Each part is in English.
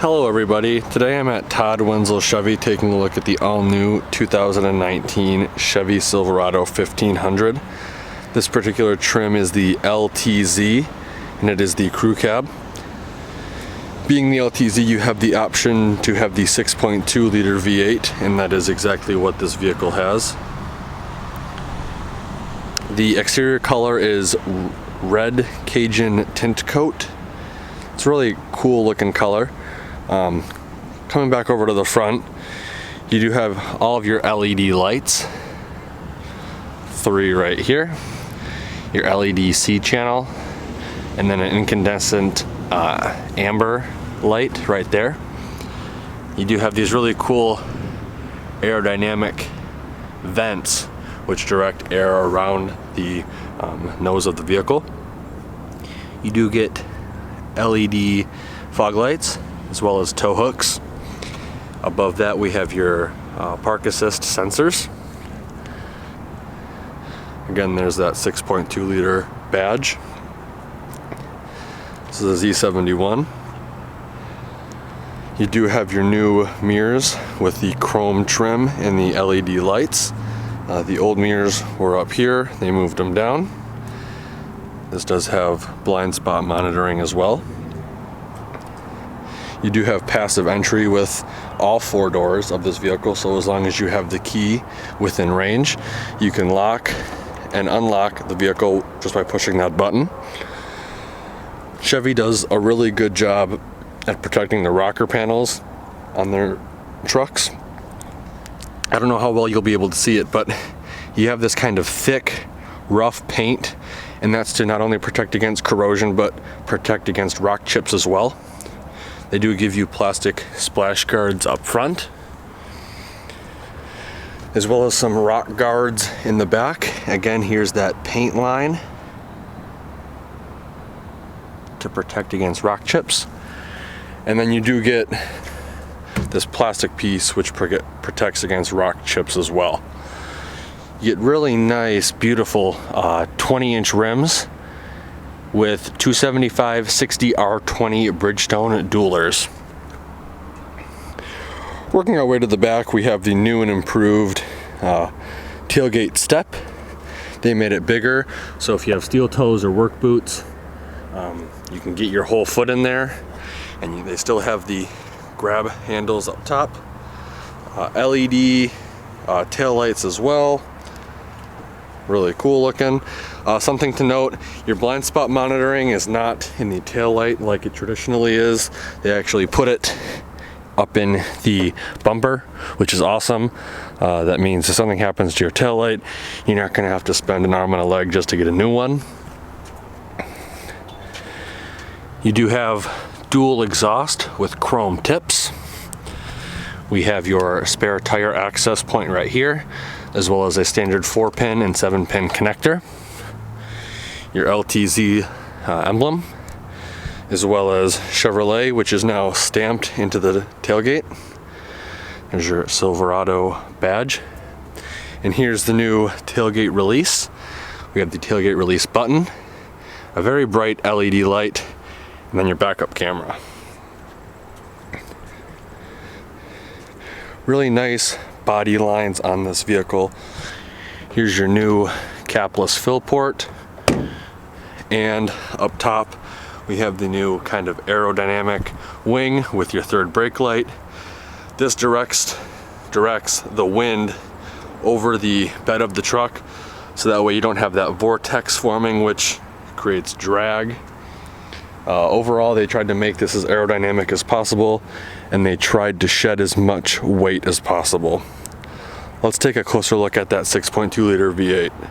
Hello everybody, today I'm at Todd Wenzel Chevy taking a look at the all-new 2019 Chevy Silverado 1500. This particular trim is the LTZ and it is the crew cab. Being the LTZ, you have the option to have the 6.2 liter V8, and that is exactly what this vehicle has. The exterior color is red Cajun tint coat. It's a really cool looking color. Coming back over to the front, you do have all of your LED lights, 3 right here, your LED C channel, and then an incandescent amber light right there. You do have these really cool aerodynamic vents which direct air around the nose of the vehicle. You do get LED fog lights as well as tow hooks. Above that we have your park assist sensors. Again, there's that 6.2 liter badge. This is a Z71. You do have your new mirrors with the chrome trim and the LED lights. The old mirrors were up here, they moved them down. This does have blind spot monitoring as well. You do have passive entry with all 4 doors of this vehicle, so as long as you have the key within range, you can lock and unlock the vehicle just by pushing that button. Chevy does a really good job at protecting the rocker panels on their trucks. I don't know how well you'll be able to see it, but you have this kind of thick, rough paint, and that's to not only protect against corrosion, but protect against rock chips as well. They do give you plastic splash guards up front, as well as some rock guards in the back. Again, here's that paint line to protect against rock chips. And then you do get this plastic piece which protects against rock chips as well. You get really nice, beautiful 20-inch rims with 275 60 R20 Bridgestone dualers. Working our way to the back, we have the new and improved tailgate step. They made it bigger, so if you have steel toes or work boots, you can get your whole foot in there. And they still have the grab handles up top. LED tail lights as well. Really cool looking. Something to note, your blind spot monitoring is not in the tail light like it traditionally is. They actually put it up in the bumper, which is awesome. That means if something happens to your tail light, you're not going to have to spend an arm and a leg just to get a new one. You do have dual exhaust with chrome tips. We have your spare tire access point right here, as well as a standard 4-pin and 7-pin connector. Your LTZ emblem, as well as Chevrolet, which is now stamped into the tailgate. There's your Silverado badge. And here's the new tailgate release. We have the tailgate release button, a very bright LED light, and then your backup camera. Really nice body lines on this vehicle. Here's your new capless fill port, and up top we have the new kind of aerodynamic wing with your 3rd brake light. This directs the wind over the bed of the truck, so that way you don't have that vortex forming which creates drag. Overall, they tried to make this as aerodynamic as possible, and they tried to shed as much weight as possible. Let's take a closer look at that 6.2 liter V8.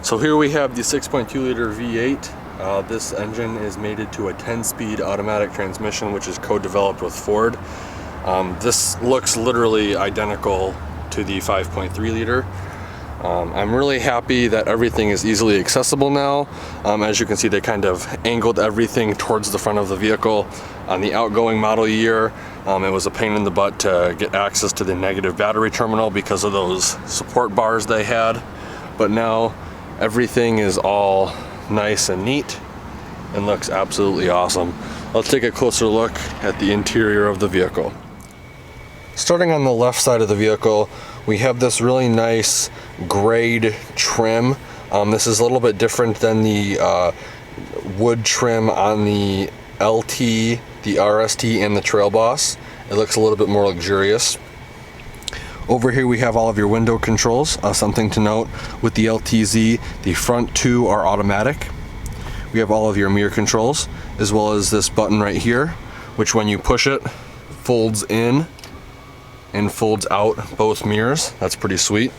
So here we have the 6.2 liter V8. This engine is mated to a 10-speed automatic transmission, which is co-developed with Ford. This looks literally identical to the 5.3 liter. I'm really happy that everything is easily accessible now. As you can see, they kind of angled everything towards the front of the vehicle. On the outgoing model year, it was a pain in the butt to get access to the negative battery terminal because of those support bars they had. But now everything is all nice and neat and looks absolutely awesome. Let's take a closer look at the interior of the vehicle. Starting on the left side of the vehicle, we have this really nice grayed trim. This is a little bit different than the wood trim on the LT, the RST, and the Trail Boss. It looks a little bit more luxurious. Over here we have all of your window controls. Something to note with the LTZ, the front two are automatic. We have all of your mirror controls, as well as this button right here, which when you push it, folds in and folds out both mirrors. That's pretty sweet.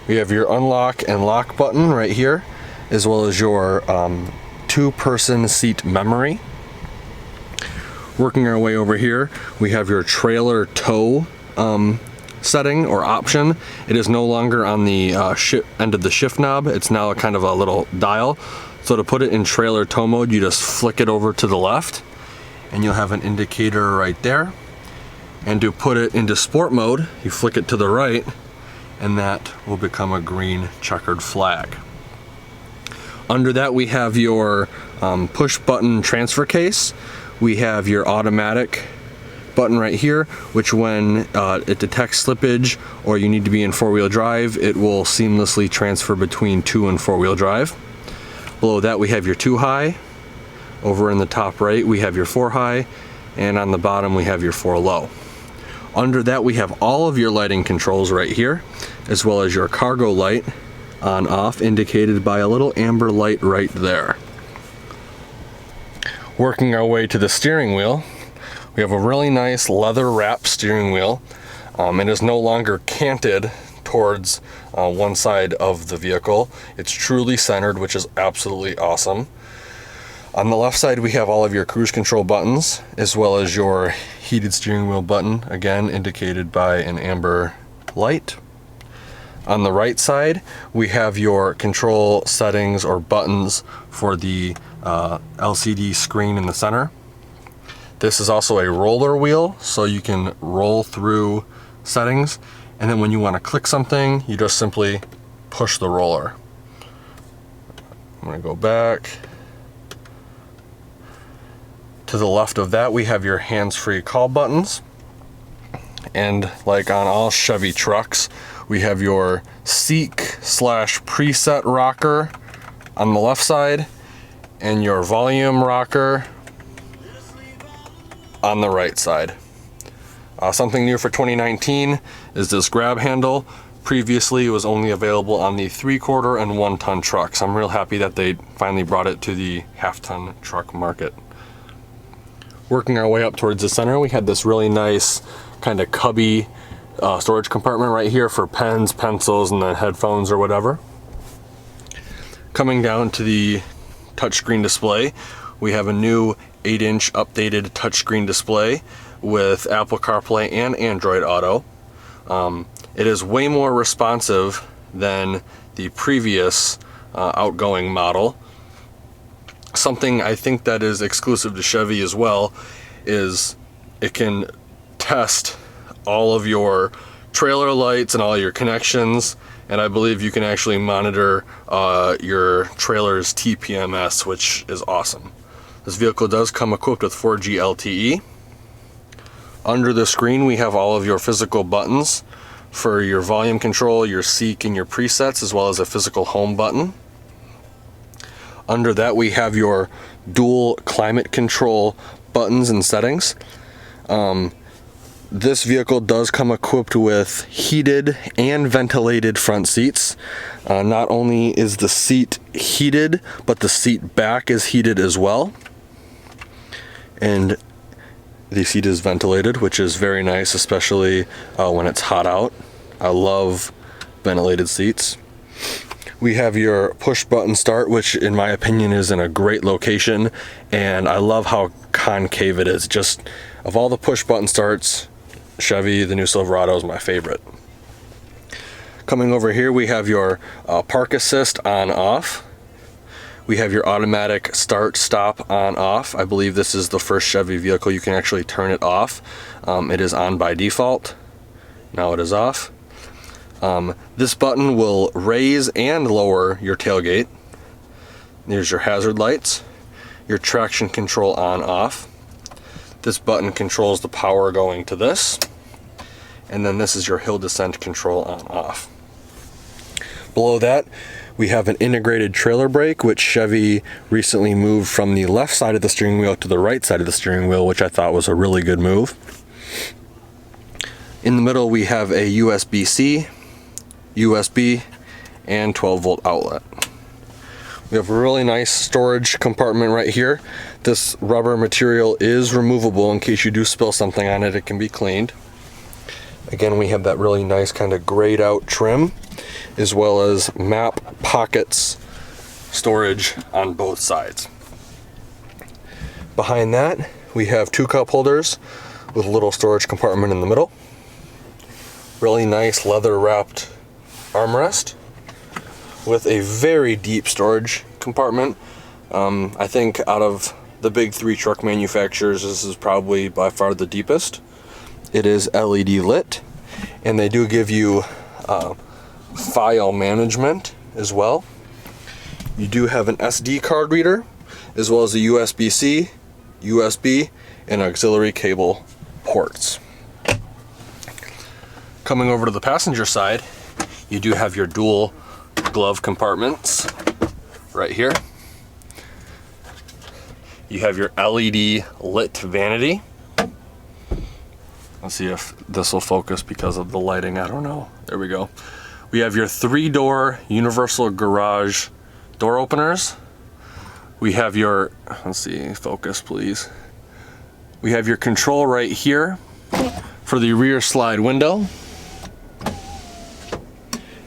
We have your unlock and lock button right here, as well as your two-person seat memory. Working our way over here, we have your trailer tow setting or option. It is no longer on the end of the shift knob. It's now a kind of a little dial. So to put it in trailer tow mode, you just flick it over to the left and you'll have an indicator right there. And to put it into sport mode, you flick it to the right and that will become a green checkered flag. Under that we have your push button transfer case. We have your automatic button right here, which when it detects slippage or you need to be in four-wheel drive, it will seamlessly transfer between two and four-wheel drive. Below that we have your 2 high. Over in the top right we have your 4 high, and on the bottom we have your 4 low. Under that we have all of your lighting controls right here, as well as your cargo light on off, indicated by a little amber light right there. Working our way to the steering wheel, we have a really nice leather wrap steering wheel. It is no longer canted towards one side of the vehicle. It's truly centered, which is absolutely awesome. On the left side we have all of your cruise control buttons, as well as your heated steering wheel button, again indicated by an amber light. On the right side we have your control settings or buttons for the LCD screen in the center. This is also a roller wheel, so you can roll through settings, and then when you want to click something, you just simply push the roller. I'm going to go back. To the left of that we have your hands-free call buttons, and like on all Chevy trucks we have your seek/preset rocker on the left side and your volume rocker on the right side. Something new for 2019 is this grab handle. Previously it was only available on the 3/4 and 1 ton trucks. I'm real happy that they finally brought it to the 1/2 ton truck market. Working our way up towards the center, we had this really nice kind of cubby storage compartment right here for pens, pencils, and then headphones or whatever. Coming down to the touchscreen display, we have a new 8-inch updated touchscreen display with Apple CarPlay and Android Auto. It is way more responsive than the previous outgoing model. Something I think that is exclusive to Chevy as well is it can test all of your trailer lights and all your connections, and I believe you can actually monitor your trailer's TPMS, which is awesome. This vehicle does come equipped with 4G LTE. Under the screen we have all of your physical buttons for your volume control, your seek, and your presets, as well as a physical home button. Under that we have your dual climate control buttons and settings. This vehicle does come equipped with heated and ventilated front seats. Not only is the seat heated, but the seat back is heated as well. And the seat is ventilated, which is very nice, especially when it's hot out. I love ventilated seats. We have your push button start, which in my opinion is in a great location, and I love how concave it is. Just of all the push button starts, Chevy, the new Silverado, is my favorite. Coming over here we have your park assist on off. We have your automatic start stop on off. I believe this is the first Chevy vehicle you can actually turn it off. It is on by default. Now it is off. This button will raise and lower your tailgate. There's your hazard lights. your traction control on off. This button controls the power going to this. And then this is your hill descent control on off. Below that, we have an integrated trailer brake, which Chevy recently moved from the left side of the steering wheel to the right side of the steering wheel, which I thought was a really good move. In the middle, we have a USB-C, USB, and 12-volt outlet. We have a really nice storage compartment right here. This rubber material is removable in case you do spill something on it, it can be cleaned. Again, we have that really nice kind of grayed out trim, as well as map pockets storage on both sides. Behind that, we have 2 cup holders with a little storage compartment in the middle. Really nice leather wrapped armrest with a very deep storage compartment. I think out of the big 3 truck manufacturers, this is probably by far the deepest. It is LED lit, and they do give you file management as well. You do have an SD card reader, as well as a USB-C, USB, and auxiliary cable ports. Coming over to the passenger side, you do have your dual glove compartments right here. You have your LED lit vanity. Let's see if this will focus because of the lighting, I don't know. There we go. We have your 3-door universal garage door openers. We have your, let's see, focus please. We have your control right here for the rear slide window.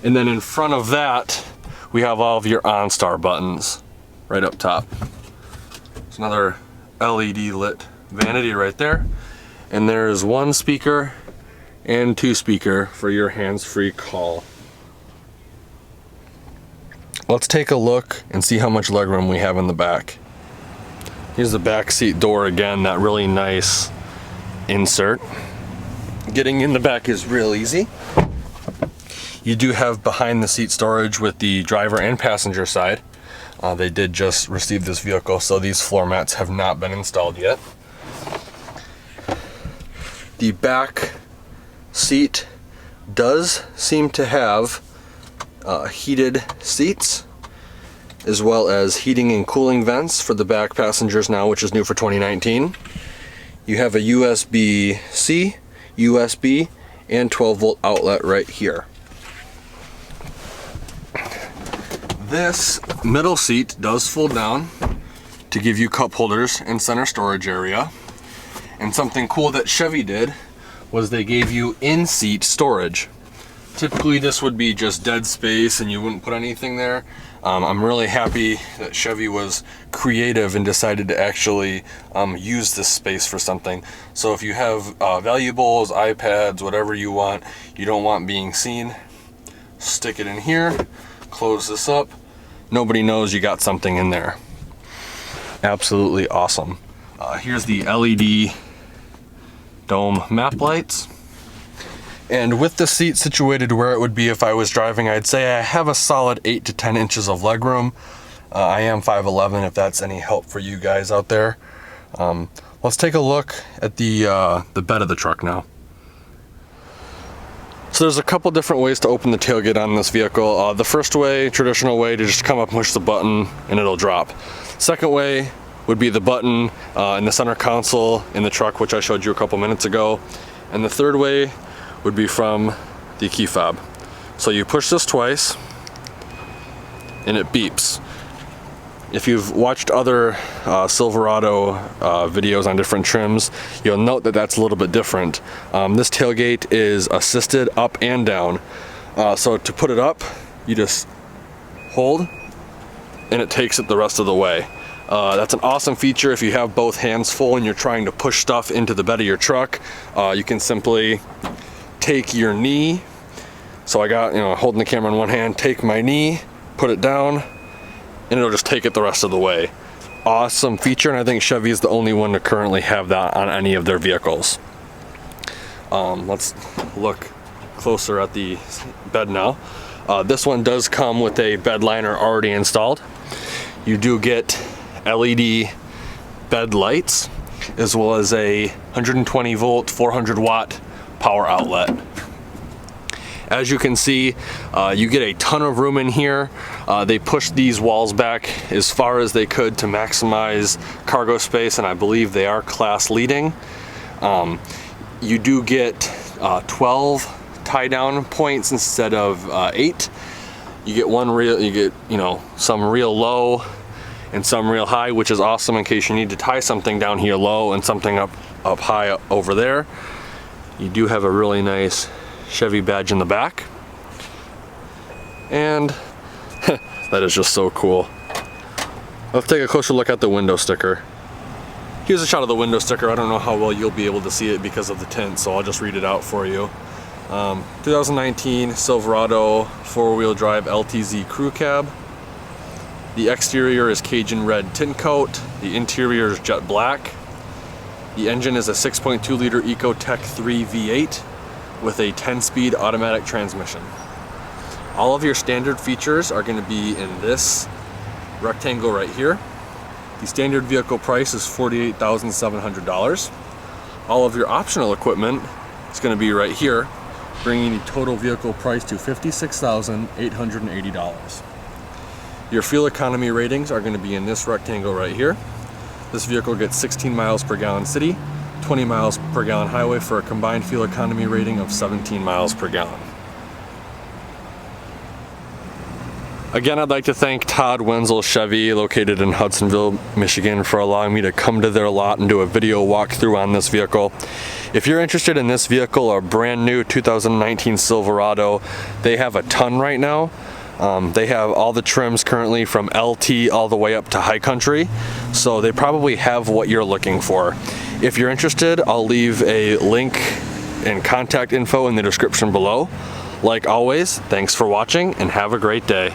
And then in front of that, we have all of your OnStar buttons right up top. It's another LED lit vanity right there. And there's 1 speaker and 2 speaker for your hands-free call. Let's take a look and see how much legroom we have in the back. Here's the back seat door again, that really nice insert. Getting in the back is real easy. You do have behind the seat storage with the driver and passenger side. They did just receive this vehicle, so these floor mats have not been installed yet. The back seat does seem to have heated seats, as well as heating and cooling vents for the back passengers now, which is new for 2019. You have a USB-C, USB, and 12-volt outlet right here. This middle seat does fold down to give you cup holders and center storage area. And something cool that Chevy did was they gave you in-seat storage. Typically this would be just dead space and you wouldn't put anything there. I'm really happy that Chevy was creative and decided to actually use this space for something. So if you have valuables, iPads, whatever you want, you don't want being seen, stick it in here, close this up. Nobody knows you got something in there. Absolutely awesome. Here's the LED dome map lights. And with the seat situated where it would be if I was driving, I'd say I have a solid 8 to 10 inches of legroom. I am 5'11", if that's any help for you guys out there. Let's take a look at the bed of the truck now. So there's a couple different ways to open the tailgate on this vehicle. The first way, traditional way, to just come up and push the button and it'll drop. Second way would be the button in the center console in the truck, which I showed you a couple minutes ago. And the third way would be from the key fob. So you push this twice and it beeps. If you've watched other Silverado videos on different trims, you'll note that that's a little bit different. This tailgate is assisted up and down. So to put it up, you just hold and it takes it the rest of the way. That's an awesome feature if you have both hands full and you're trying to push stuff into the bed of your truck. You can simply take your knee. So I got, holding the camera in one hand, take my knee, put it down, and it'll just take it the rest of the way. Awesome feature, and I think Chevy is the only one to currently have that on any of their vehicles. Let's look closer at the bed now. This one does come with a bed liner already installed. You do get LED bed lights, as well as a 120 volt, 400 watt power outlet. As you can see, you get a ton of room in here. They pushed these walls back as far as they could to maximize cargo space, and I believe they are class leading. You do get 12 tie down points instead of 8. You get some real low and some real high, which is awesome in case you need to tie something down here low and something up high over there. You do have a really nice Chevy badge in the back, and that is just so cool. Let's take a closer look at the window sticker. Here's a shot of the window sticker. I don't know how well you'll be able to see it because of the tint, so I'll just read it out for you. 2019 Silverado 4-wheel drive LTZ crew cab. The exterior is Cajun red tint coat. The interior is jet black. The engine is a 6.2 liter Ecotec 3 V8 with a 10-speed automatic transmission. All of your standard features are going to be in this rectangle right here. The standard vehicle price is $48,700. All of your optional equipment is going to be right here, bringing the total vehicle price to $56,880. Your fuel economy ratings are going to be in this rectangle right here. This vehicle gets 16 miles per gallon city, 20 miles per gallon highway for a combined fuel economy rating of 17 miles per gallon. Again, I'd like to thank Todd Wenzel Chevy, located in Hudsonville, Michigan, for allowing me to come to their lot and do a video walkthrough on this vehicle. If you're interested in this vehicle, a brand new 2019 Silverado, they have a ton right now. They have all the trims currently from LT all the way up to High Country, so they probably have what you're looking for. If you're interested, I'll leave a link and contact info in the description below. Like always, thanks for watching and have a great day.